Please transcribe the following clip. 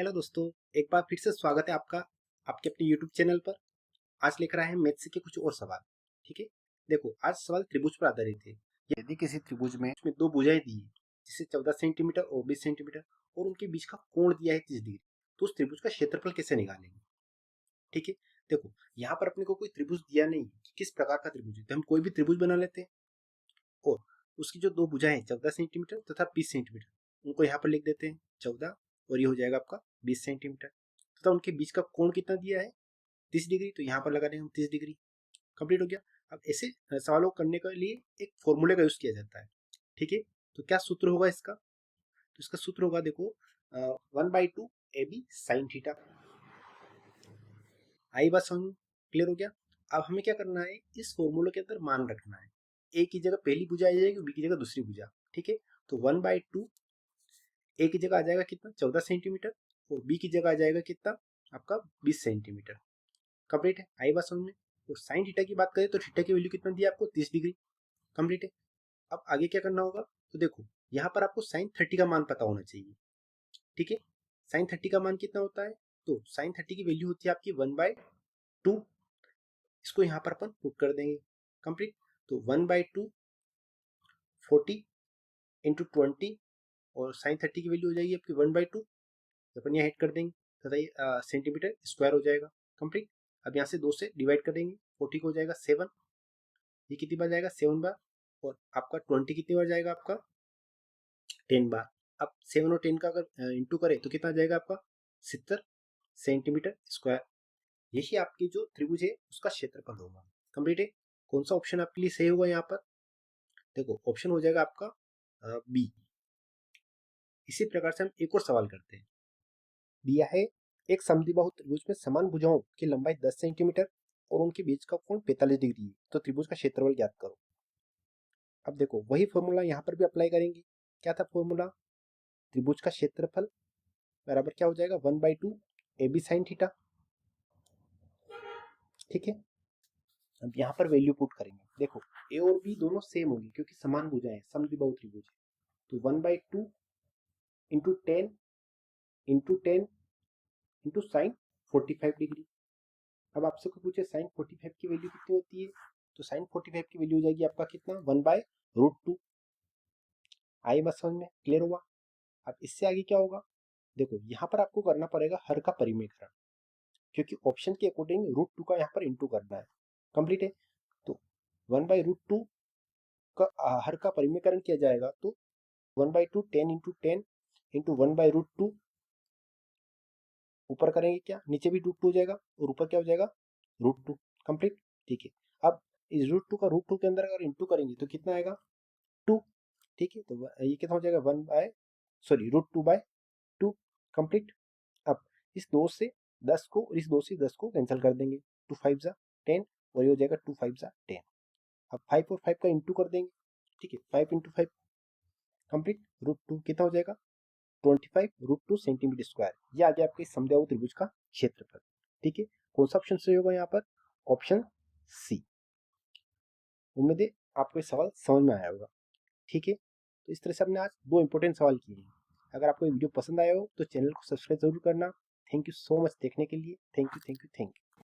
Hello दोस्तों, एक बार फिर से स्वागत है आपका आपके अपने YouTube चैनल पर। आज लेकर आए हैं मैथ्स के कुछ और सवाल। ठीक है, देखो आज सवाल त्रिभुज पर आधारित है। यदि किसी त्रिभुज में उसमें दो भुजाएं दी है, जिसे 14 सेंटीमीटर और 20 सेंटीमीटर, और उनके बीच का कोण दिया है 30 डिग्री, तो उस त्रिभुज का क्षेत्रफल कैसे निकालेंगे। ठीक है, देखो यहाँ पर अपने को कोई त्रिभुज दिया नहीं है कि किस प्रकार का त्रिभुज है, तो हम कोई भी त्रिभुज बना लेते हैं और उसकी जो दो भुजाएं हैं 14 सेंटीमीटर तथा 20 सेंटीमीटर, उनको यहाँ पर लिख देते हैं 14, और ये हो जाएगा आपका 20 सेंटीमीटर, तथा उनके बीच का कोण कितना दिया है 30 डिग्री, तो यहाँ पर लगा देंगे हम 30 डिग्री। कंप्लीट हो गया। अब ऐसे सवालों को करने के लिए एक फॉर्मूले का यूज किया जाता है। ठीक है, तो क्या सूत्र होगा इसका, तो इसका सूत्र होगा देखो 1/2 AB साइन थीटा। आई बात समझ में क्लियर हो गया। अब हमें क्या करना है, इस फॉर्मूले के अंदर मान रखना है। ए की जगह पहली भुजा आ जाएगी, बी की जगह दूसरी भुजा। ठीक है, तो 1/2 ए की जगह आ जाएगा कितना 14 सेंटीमीटर, और बी की जगह आ जाएगा कितना आपका 20 सेंटीमीटर। कंप्लीट है, आई बात समझ में। और साइन थीटा की बात करें तो थीटा की वैल्यू कितना दिया आपको 30 डिग्री। कंप्लीट है। अब आगे क्या करना होगा, तो देखो यहाँ पर आपको साइन 30 का मान पता होना चाहिए। ठीक है, साइन 30 का मान कितना होता है, तो साइन 30 की वैल्यू होती है आपकी 1/2। इसको यहाँ पर अपन पुट कर देंगे। कंप्लीट, तो 1/2 40 इंटू 20, और साइन 30 की वैल्यू हो जाएगी आपकी 1/2, अपन यहाँ हिट कर देंगे तथा ये सेंटीमीटर स्क्वायर हो जाएगा। कंप्लीट। अब यहाँ से 2 से डिवाइड कर देंगे, 40 को हो जाएगा 7, ये कितनी बार जाएगा 7 बार, और आपका 20 कितनी बार जाएगा आपका 10 बार। अब 7 और 10 का अगर इंटू करें तो कितना जाएगा आपका 70 सेंटीमीटर स्क्वायर। यही आपकी जो त्रिभुज है उसका क्षेत्रफल होगा। कंप्लीट है। कौन सा ऑप्शन आपके लिए सही होगा यहाँ पर, देखो ऑप्शन हो जाएगा आपका बी। इसी प्रकार से हम एक और सवाल करते हैं। दिया है एक समद्विबाहु त्रिभुज में समान भुजाओं की लंबाई 10 सेंटीमीटर और उनके बीच का कोण 45 डिग्री है, तो त्रिभुज का क्षेत्रफल ज्ञात करो। अब देखो वही फॉर्मूला यहाँ पर भी अप्लाई करेंगे। क्या था फॉर्मूला, त्रिभुज का क्षेत्रफल बराबर क्या हो जाएगा 1/2 AB साइन थीटा। ठीक है, अब यहाँ पर वैल्यू पुट करेंगे। देखो ए और बी दोनों सेम होंगी क्योंकि समान भुजाएं हैं, समद्विबाहु त्रिभुज है। तो 1/2 into 10 into 10 into sine 45 degree. अब आपसे कोई पूछे साइन 45 की वैल्यू कितनी होती है, तो साइन 45 की वैल्यू हो जाएगी आपका कितना 1/√2। आई बात समझ में क्लियर हुआ। अब इससे आगे क्या होगा, देखो यहाँ पर आपको करना पड़ेगा हर का परिमेयकरण, क्योंकि ऑप्शन के अकॉर्डिंग √2 का यहाँ पर इंटू करना है। कंप्लीट है, तो 1/√2 का हर का परिमेयकरण किया जाएगा, तो 1/2 10 इंटू 10 इंटू 1/√2, ऊपर करेंगे क्या नीचे भी √2 हो जाएगा, और ऊपर क्या हो जाएगा √2। कंप्लीट। ठीक है, अब इस √2 का √2 के अंदर अगर इंटू करेंगे तो कितना आएगा 2। ठीक है, तो ये कितना हो जाएगा √2/2। कंप्लीट। अब इस 2 से 10 को और इस 2 से 10 को कैंसिल कर देंगे, 2 5 जा 10, और ये हो जाएगा 2 5 जा 10। अब 5 और 5 का इंटू कर देंगे। ठीक है, 5 इंटू 5 कंप्लीट, √2 कितना हो जाएगा 25 √2 सेंटीमीटर स्क्वायर। ये आ गया आपके समद्विबाहु त्रिभुज का क्षेत्रफल। ठीक है, कौन सा ऑप्शन सही होगा यहाँ पर, ऑप्शन सी। उम्मीद है आपको ये सवाल समझ में आया होगा। ठीक है, तो इस तरह से हमने आज दो इंपॉर्टेंट सवाल किए हैं। अगर आपको ये वीडियो पसंद आया हो तो चैनल को सब्सक्राइब जरूर करना। थैंक यू सो मच देखने के लिए। Thank you thank you thank you.